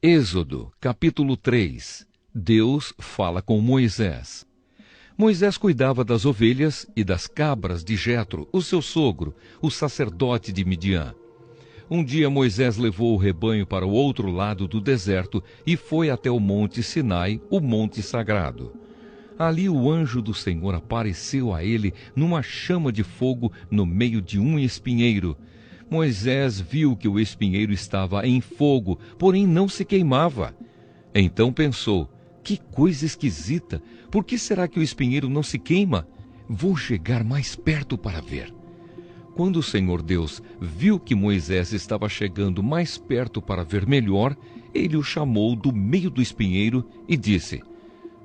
Êxodo, capítulo 3. Deus fala com Moisés. Moisés cuidava das ovelhas e das cabras de Jetro, o seu sogro, o sacerdote de Midian. Um dia Moisés levou o rebanho para o outro lado do deserto e foi até o monte Sinai, o monte sagrado. Ali o anjo do Senhor apareceu a ele numa chama de fogo no meio de um espinheiro. Moisés viu que o espinheiro estava em fogo, porém não se queimava. Então pensou: que coisa esquisita! Por que será que o espinheiro não se queima? Vou chegar mais perto para ver. Quando o Senhor Deus viu que Moisés estava chegando mais perto para ver melhor, ele o chamou do meio do espinheiro e disse: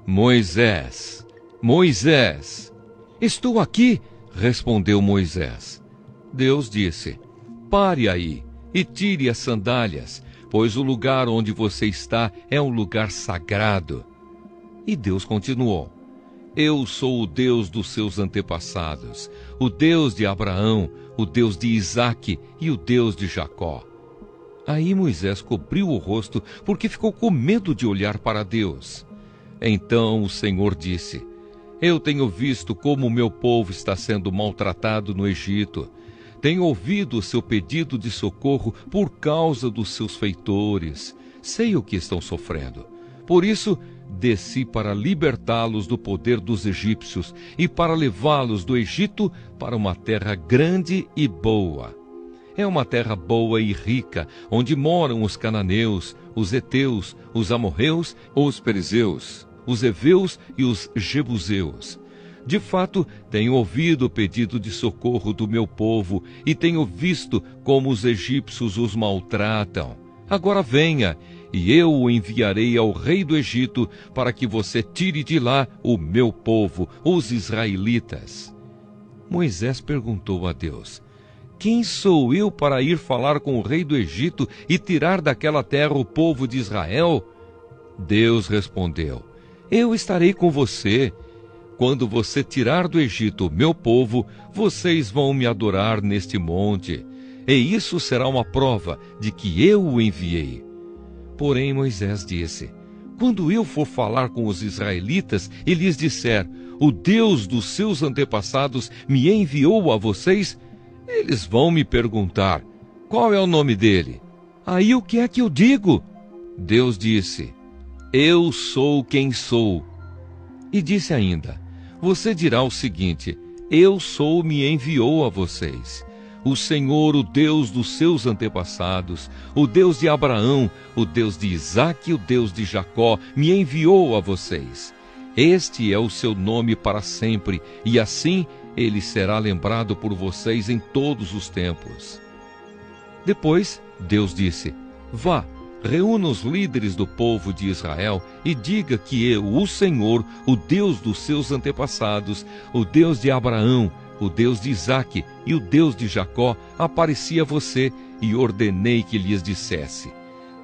Moisés, Moisés! Estou aqui, respondeu Moisés. Deus disse: pare aí e tire as sandálias, pois o lugar onde você está é um lugar sagrado. E Deus continuou: eu sou o Deus dos seus antepassados, o Deus de Abraão, o Deus de Isaque e o Deus de Jacó. Aí Moisés cobriu o rosto porque ficou com medo de olhar para Deus. Então o Senhor disse: eu tenho visto como o meu povo está sendo maltratado no Egito. Tenho ouvido o seu pedido de socorro por causa dos seus feitores. Sei o que estão sofrendo. Por isso, desci para libertá-los do poder dos egípcios e para levá-los do Egito para uma terra grande e boa. É uma terra boa e rica, onde moram os cananeus, os heteus, os amorreus, os perizeus, os heveus e os jebuseus. De fato, tenho ouvido o pedido de socorro do meu povo e tenho visto como os egípcios os maltratam. Agora venha, e eu o enviarei ao rei do Egito para que você tire de lá o meu povo, os israelitas. Moisés perguntou a Deus: quem sou eu para ir falar com o rei do Egito e tirar daquela terra o povo de Israel? Deus respondeu: eu estarei com você. Quando você tirar do Egito o meu povo, vocês vão me adorar neste monte. E isso será uma prova de que eu o enviei. Porém Moisés disse: quando eu for falar com os israelitas e lhes disser: o Deus dos seus antepassados me enviou a vocês, eles vão me perguntar: qual é o nome dele? Aí o que é que eu digo? Deus disse: eu sou quem sou. E disse ainda: você dirá o seguinte: eu sou me enviou a vocês. O Senhor, o Deus dos seus antepassados, o Deus de Abraão, o Deus de Isaque e o Deus de Jacó, me enviou a vocês. Este é o seu nome para sempre, e assim ele será lembrado por vocês em todos os tempos. Depois, Deus disse: vá, reúna os líderes do povo de Israel e diga que eu, o Senhor, o Deus dos seus antepassados, o Deus de Abraão, o Deus de Isaque e o Deus de Jacó, apareci a você e ordenei que lhes dissesse: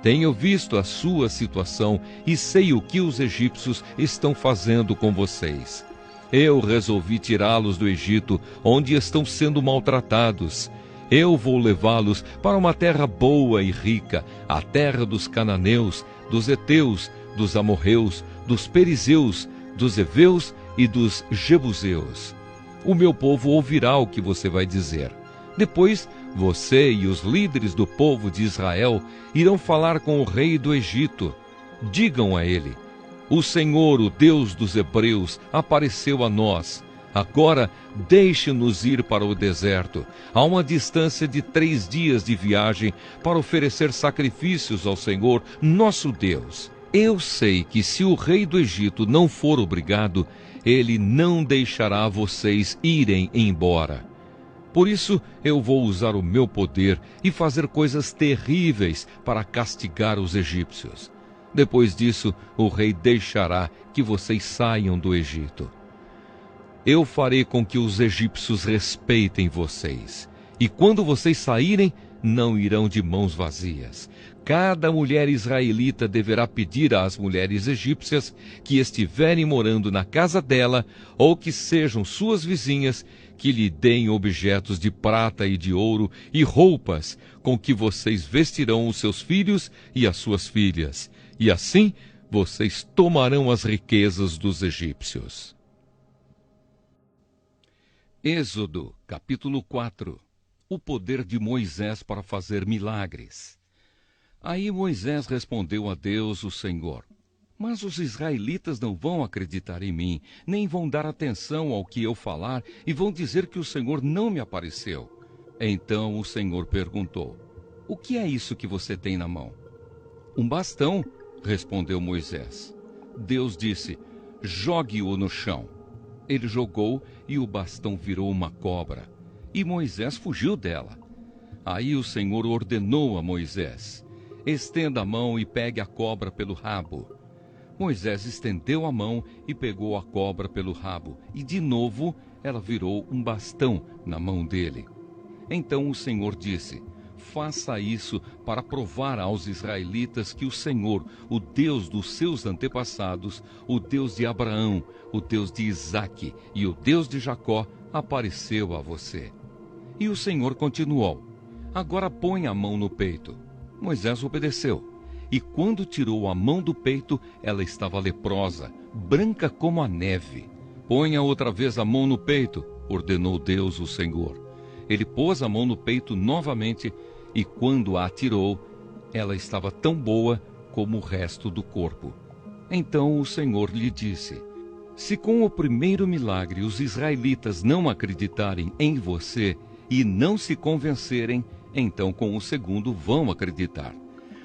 tenho visto a sua situação e sei o que os egípcios estão fazendo com vocês. Eu resolvi tirá-los do Egito, onde estão sendo maltratados. Eu vou levá-los para uma terra boa e rica, a terra dos cananeus, dos heteus, dos amorreus, dos perizeus, dos heveus e dos jebuseus. O meu povo ouvirá o que você vai dizer. Depois, você e os líderes do povo de Israel irão falar com o rei do Egito. Digam a ele: o Senhor, o Deus dos hebreus, apareceu a nós. Agora, deixe-nos ir para o deserto, a uma distância de 3 dias de viagem, para oferecer sacrifícios ao Senhor, nosso Deus. Eu sei que se o rei do Egito não for obrigado, ele não deixará vocês irem embora. Por isso, eu vou usar o meu poder e fazer coisas terríveis para castigar os egípcios. Depois disso, o rei deixará que vocês saiam do Egito. Eu farei com que os egípcios respeitem vocês. E quando vocês saírem, não irão de mãos vazias. Cada mulher israelita deverá pedir às mulheres egípcias que estiverem morando na casa dela, ou que sejam suas vizinhas, que lhe deem objetos de prata e de ouro e roupas com que vocês vestirão os seus filhos e as suas filhas, e assim vocês tomarão as riquezas dos egípcios. Êxodo, capítulo 4. O poder de Moisés para fazer milagres. Aí Moisés respondeu a Deus, o Senhor: mas os israelitas não vão acreditar em mim, nem vão dar atenção ao que eu falar, e vão dizer que o Senhor não me apareceu. Então o Senhor perguntou: o que é isso que você tem na mão? Um bastão, respondeu Moisés. Deus disse: jogue-o no chão. Ele jogou e o bastão virou uma cobra, e Moisés fugiu dela. Aí o Senhor ordenou a Moisés: estenda a mão e pegue a cobra pelo rabo. Moisés estendeu a mão e pegou a cobra pelo rabo, e de novo ela virou um bastão na mão dele. Então o Senhor disse: faça isso para provar aos israelitas que o Senhor, o Deus dos seus antepassados, o Deus de Abraão, o Deus de Isaque e o Deus de Jacó, apareceu a você. E o Senhor continuou: agora põe a mão no peito. Moisés obedeceu. E quando tirou a mão do peito, ela estava leprosa, branca como a neve. Ponha outra vez a mão no peito, ordenou Deus, o Senhor. Ele pôs a mão no peito novamente, e quando a tirou, ela estava tão boa como o resto do corpo. Então o Senhor lhe disse: se com o primeiro milagre os israelitas não acreditarem em você e não se convencerem, então com o segundo vão acreditar.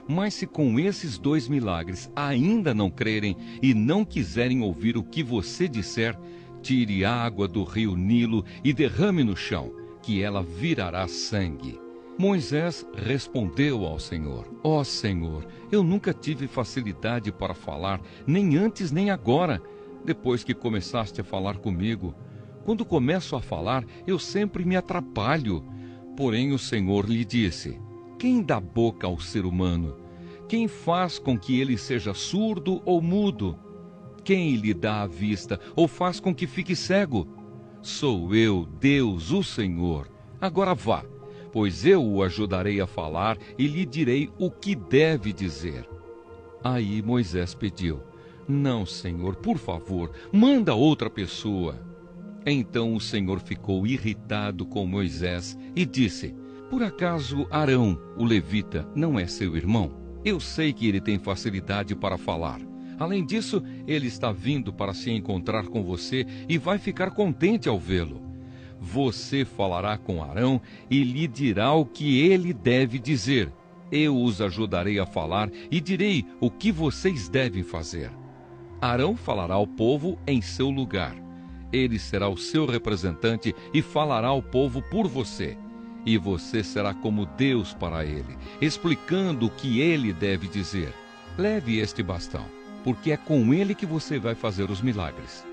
Mas se com esses 2 milagres ainda não crerem e não quiserem ouvir o que você disser, tire água do rio Nilo e derrame no chão, que ela virará sangue. Moisés respondeu ao Senhor: ó Senhor, eu nunca tive facilidade para falar, nem antes nem agora, depois que começaste a falar comigo. Quando começo a falar, eu sempre me atrapalho. Porém o Senhor lhe disse: quem dá boca ao ser humano? Quem faz com que ele seja surdo ou mudo? Quem lhe dá a vista ou faz com que fique cego? Sou eu, Deus, o Senhor. Agora vá, pois eu o ajudarei a falar e lhe direi o que deve dizer. Aí Moisés pediu: não, Senhor, por favor, manda outra pessoa. Então o Senhor ficou irritado com Moisés e disse: por acaso Arão, o levita, não é seu irmão? Eu sei que ele tem facilidade para falar. Além disso, ele está vindo para se encontrar com você e vai ficar contente ao vê-lo. Você falará com Arão e lhe dirá o que ele deve dizer. Eu os ajudarei a falar e direi o que vocês devem fazer. Arão falará ao povo em seu lugar. Ele será o seu representante e falará ao povo por você. E você será como Deus para ele, explicando o que ele deve dizer. Leve este bastão, porque é com ele que você vai fazer os milagres.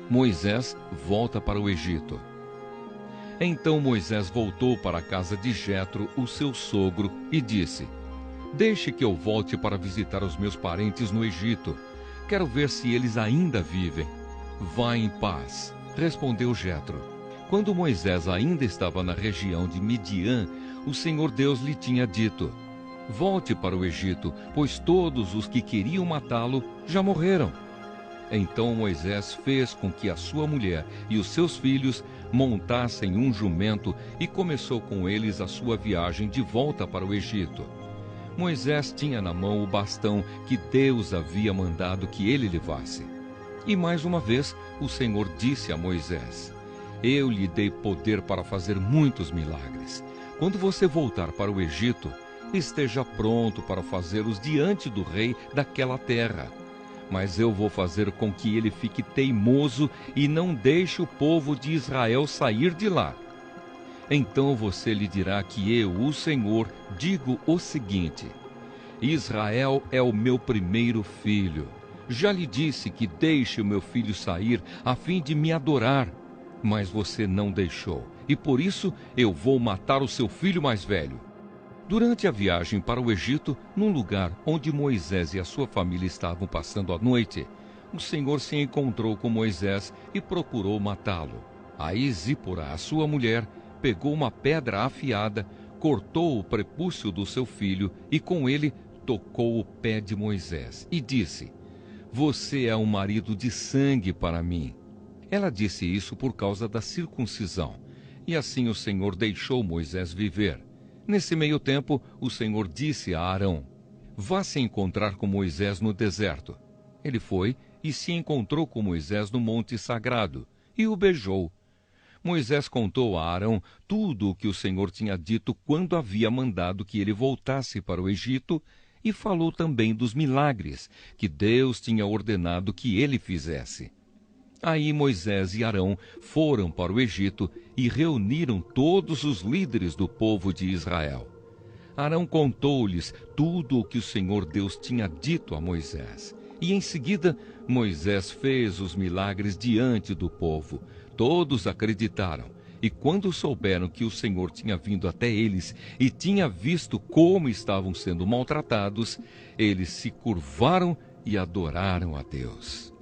Moisés volta para o Egito. Então Moisés voltou para a casa de Jetro, o seu sogro, e disse: deixe que eu volte para visitar os meus parentes no Egito. Quero ver se eles ainda vivem. Vá em paz, respondeu Jetro. Quando Moisés ainda estava na região de Midian, o Senhor Deus lhe tinha dito: volte para o Egito, pois todos os que queriam matá-lo já morreram. Então Moisés fez com que a sua mulher e os seus filhos montassem um jumento e começou com eles a sua viagem de volta para o Egito. Moisés tinha na mão o bastão que Deus havia mandado que ele levasse. E mais uma vez o Senhor disse a Moisés: eu lhe dei poder para fazer muitos milagres. Quando você voltar para o Egito, esteja pronto para fazê-los diante do rei daquela terra. Mas eu vou fazer com que ele fique teimoso e não deixe o povo de Israel sair de lá. Então você lhe dirá que eu, o Senhor, digo o seguinte: Israel é o meu primeiro filho. Já lhe disse que deixe o meu filho sair a fim de me adorar, mas você não deixou, e por isso eu vou matar o seu filho mais velho. Durante a viagem para o Egito, num lugar onde Moisés e a sua família estavam passando a noite, o Senhor se encontrou com Moisés e procurou matá-lo. Aí Zípora, a sua mulher, pegou uma pedra afiada, cortou o prepúcio do seu filho e com ele tocou o pé de Moisés e disse: Você é um marido de sangue para mim. Ela disse isso por causa da circuncisão. E assim o Senhor deixou Moisés viver. Nesse meio tempo, o Senhor disse a Arão: Vá se encontrar com Moisés no deserto. Ele foi e se encontrou com Moisés no monte sagrado e o beijou. Moisés contou a Arão tudo o que o Senhor tinha dito quando havia mandado que ele voltasse para o Egito e falou também dos milagres que Deus tinha ordenado que ele fizesse. Aí Moisés e Arão foram para o Egito e reuniram todos os líderes do povo de Israel. Arão contou-lhes tudo o que o Senhor Deus tinha dito a Moisés. E em seguida, Moisés fez os milagres diante do povo. Todos acreditaram. E quando souberam que o Senhor tinha vindo até eles e tinha visto como estavam sendo maltratados, eles se curvaram e adoraram a Deus.